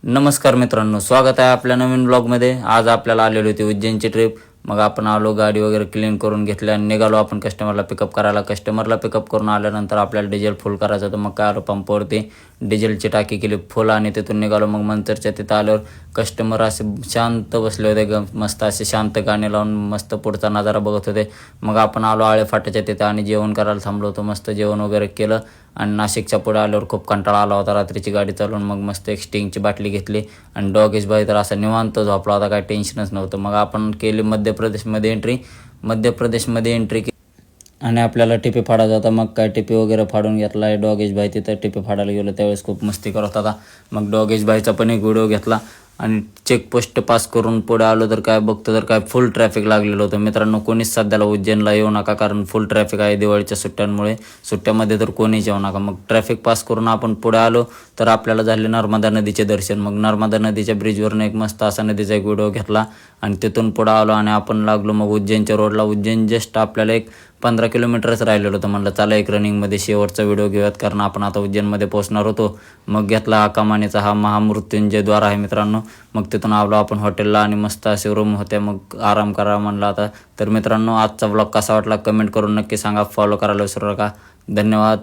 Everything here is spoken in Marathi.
नमस्कार मित्रांनो, स्वागत आहे आपल्या नवीन ब्लॉगमध्ये। आज आपल्याला आलेली होती उज्जैनची ट्रिप। मग आपण आलो, गाडी वगैरे क्लीन करून घेतली आणि निघालो आपण कस्टमरला पिकअप करायला। कस्टमरला पिकअप करून आल्यानंतर आपल्याला डिझेल फुल करायचं होतं। मग काय आलो पंपावरती, डिझेलची टाकी केली फुल आणि तिथून निघालो। मग मंतरच्या तिथं आल्यावर कस्टमर असे शांत बसले होते, मस्त असे शांत गाणे लावून मस्त पुढचा नजारा बघत होते। मग आपण आलो आळे फाट्याच्या तिथं आणि जेवण करायला थांबलो होतो। मस्त जेवण वगैरे केलं आणि नाशिकच्या पुढे आल्यावर खूप कंटाळा आला होता रात्रीची गाडी चालवून। मग मस्त एक स्टिंगची बाटली घेतली आणि डॉगेश भाई तर असा निवांत झोपला होता, काही टेन्शनच नव्हतं। मग आपण केली मध्यप्रदेशमध्ये एंट्री आणि आपल्याला टिपी फाडायचा होता। मग काय टिपी वगैरे फाडून घेतला आहे डॉगेश भाई। तिथं टिपी फाडायला गेलो त्यावेळेस खूप मस्ती करत होता। मग डॉगेश भाईचा पण एक व्हिडिओ घेतला आणि चेकपोस्ट पास करून पुढे आलो तर काय बघतो तर काय फुल ट्रॅफिक लागलेलं होतं। मित्रांनो, कोणीच सध्याला उज्जैनला येऊ नका, कारण फुल ट्रॅफिक आहे दिवाळीच्या सुट्ट्यांमुळे। सुट्ट्यामध्ये तर कोणीच येऊ नका। मग ट्रॅफिक पास करून आपण पुढे आलो तर आपल्याला झाले नर्मदा नदीचे दर्शन। मग नर्मदा नदीच्या ब्रिजवरनं एक मस्त असा नदीचा एक व्हिडिओ घेतला आणि तिथून पुढे आलो आणि आपण लागलो मग उज्जैनच्या रोडला। उज्जैन जस्ट आपल्याला एक 15 किलोमीटरच राहिलेलं होतं। म्हणलं चला एक रनिंगमध्ये शेवटचा व्हिडिओ घेऊयात, कारण आपण आता उज्जैनमध्ये पोहोचणार होतो। मग घेतला आकामानीचा हा महामृत्युंजय द्वार आहे मित्रांनो। मग तिथून आलो आपण हॉटेलला आणि मस्त असे रूम होते, मग आराम करा म्हणलं आता। तर मित्रांनो, आजचा ब्लॉग कसा वाटला कमेंट करून नक्की सांगा, फॉलो करायला विसरू नका। धन्यवाद।